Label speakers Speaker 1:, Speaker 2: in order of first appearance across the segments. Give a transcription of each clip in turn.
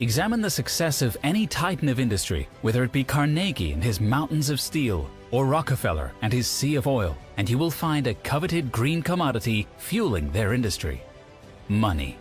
Speaker 1: Examine the success of any titan of industry, whether it be Carnegie and his mountains of steel, or Rockefeller and his sea of oil, and you will find a coveted green commodity fueling their industry: money.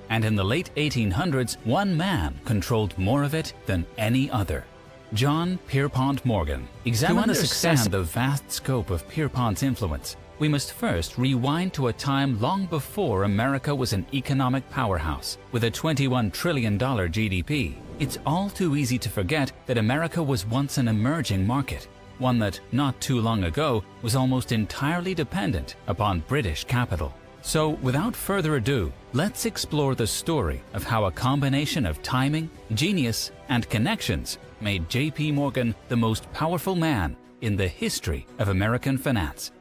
Speaker 1: And in the late 1800s, one man controlled more of it than any other: John Pierpont Morgan. To understand the vast scope of Pierpont's influence, we must first rewind to a time long before America was an economic powerhouse with a $21 trillion GDP. It's all too easy to forget that America was once an emerging market, one that, not too long ago, was almost entirely dependent upon British capital. So, without further ado, let's explore the story of how a combination of timing, genius, and connections made J.P. Morgan the most powerful man in the history of American finance.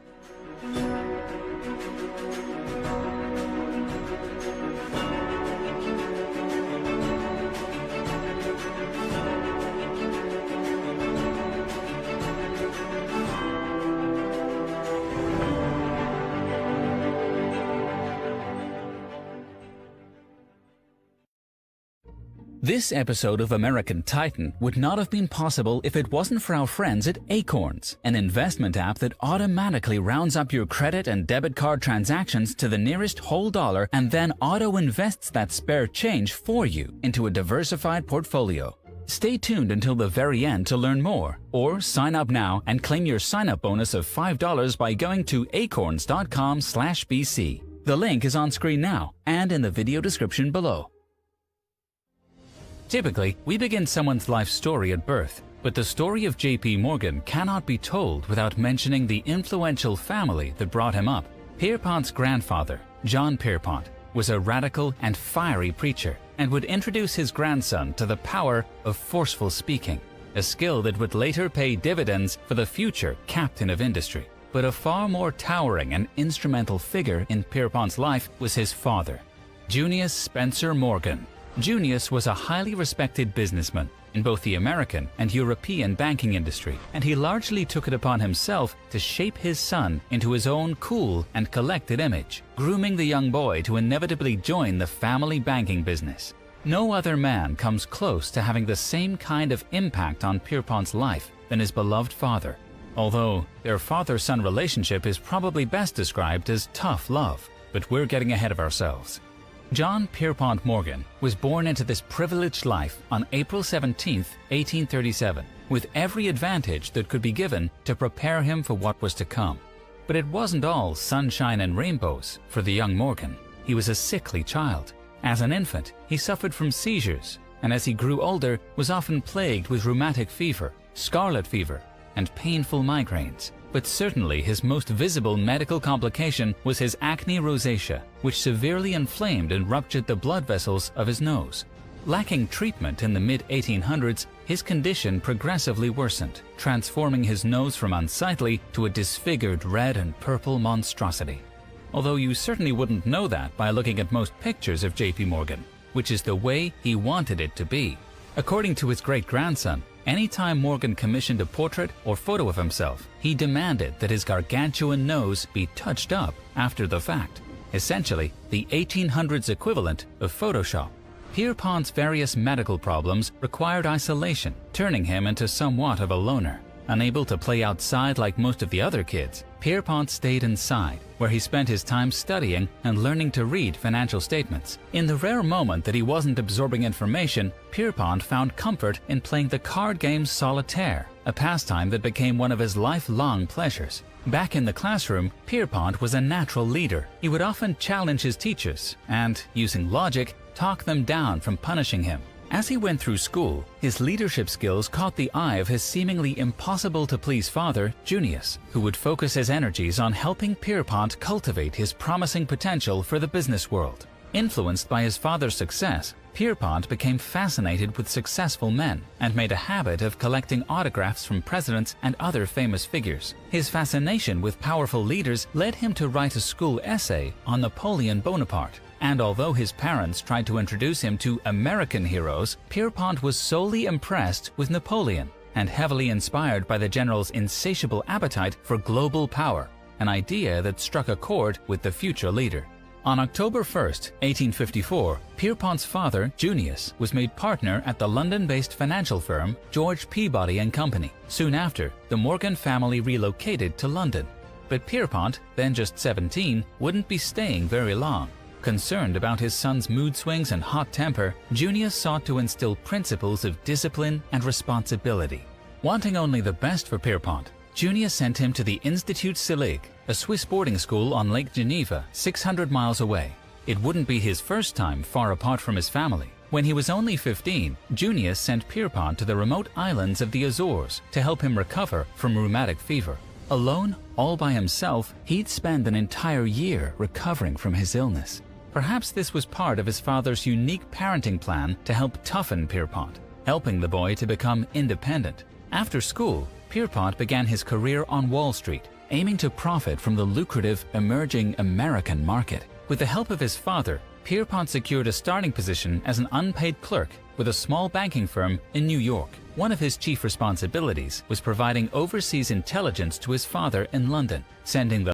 Speaker 1: This episode of American Titan would not have been possible if it wasn't for our friends at Acorns, an investment app that automatically rounds up your credit and debit card transactions to the nearest whole dollar and then auto-invests that spare change for you into a diversified portfolio. Stay tuned until the very end to learn more, or sign up now and claim your sign-up bonus of $5 by going to acorns.com/BC. The link is on screen now and in the video description below. Typically, we begin someone's life story at birth, but the story of J.P. Morgan cannot be told without mentioning the influential family that brought him up. Pierpont's grandfather, John Pierpont, was a radical and fiery preacher and would introduce his grandson to the power of forceful speaking, a skill that would later pay dividends for the future captain of industry. But a far more towering and instrumental figure in Pierpont's life was his father, Junius Spencer Morgan. Junius was a highly respected businessman in both the American and European banking industry, and he largely took it upon himself to shape his son into his own cool and collected image, grooming the young boy to inevitably join the family banking business. No other man comes close to having the same kind of impact on Pierpont's life than his beloved father, although their father-son relationship is probably best described as tough love, but we're getting ahead of ourselves. John Pierpont Morgan was born into this privileged life on April 17, 1837, with every advantage that could be given to prepare him for what was to come. But it wasn't all sunshine and rainbows for the young Morgan. He was a sickly child. As an infant, he suffered from seizures, and as he grew older, was often plagued with rheumatic fever, scarlet fever, and painful migraines. But certainly his most visible medical complication was his acne rosacea, which severely inflamed and ruptured the blood vessels of his nose. Lacking treatment in the mid-1800s, his condition progressively worsened, transforming his nose from unsightly to a disfigured red and purple monstrosity. Although you certainly wouldn't know that by looking at most pictures of J.P. Morgan, which is the way he wanted it to be. According to his great-grandson, anytime Morgan commissioned a portrait or photo of himself, he demanded that his gargantuan nose be touched up after the fact, essentially the 1800s equivalent of Photoshop. Pierpont's various medical problems required isolation, turning him into somewhat of a loner. Unable to play outside like most of the other kids, Pierpont stayed inside, where he spent his time studying and learning to read financial statements. In the rare moment that he wasn't absorbing information, Pierpont found comfort in playing the card game Solitaire, a pastime that became one of his lifelong pleasures. Back in the classroom, Pierpont was a natural leader. He would often challenge his teachers and, using logic, talk them down from punishing him. As he went through school, his leadership skills caught the eye of his seemingly impossible-to-please father, Junius, who would focus his energies on helping Pierpont cultivate his promising potential for the business world. Influenced by his father's success, Pierpont became fascinated with successful men and made a habit of collecting autographs from presidents and other famous figures. His fascination with powerful leaders led him to write a school essay on Napoleon Bonaparte. And although his parents tried to introduce him to American heroes, Pierpont was solely impressed with Napoleon and heavily inspired by the general's insatiable appetite for global power, an idea that struck a chord with the future leader. On October 1, 1854, Pierpont's father, Junius, was made partner at the London-based financial firm George Peabody and Company. Soon after, the Morgan family relocated to London. But Pierpont, then just 17, wouldn't be staying very long. Concerned about his son's mood swings and hot temper, Junius sought to instill principles of discipline and responsibility. Wanting only the best for Pierpont, Junius sent him to the Institut Selig, a Swiss boarding school on Lake Geneva, 600 miles away. It wouldn't be his first time far apart from his family. When he was only 15, Junius sent Pierpont to the remote islands of the Azores to help him recover from rheumatic fever. Alone, all by himself, he'd spend an entire year recovering from his illness. Perhaps this was part of his father's unique parenting plan to help toughen Pierpont, helping the boy to become independent. After school, Pierpont began his career on Wall Street, aiming to profit from the lucrative emerging American market. With the help of his father, Pierpont secured a starting position as an unpaid clerk with a small banking firm in New York. One of his chief responsibilities was providing overseas intelligence to his father in London, sending the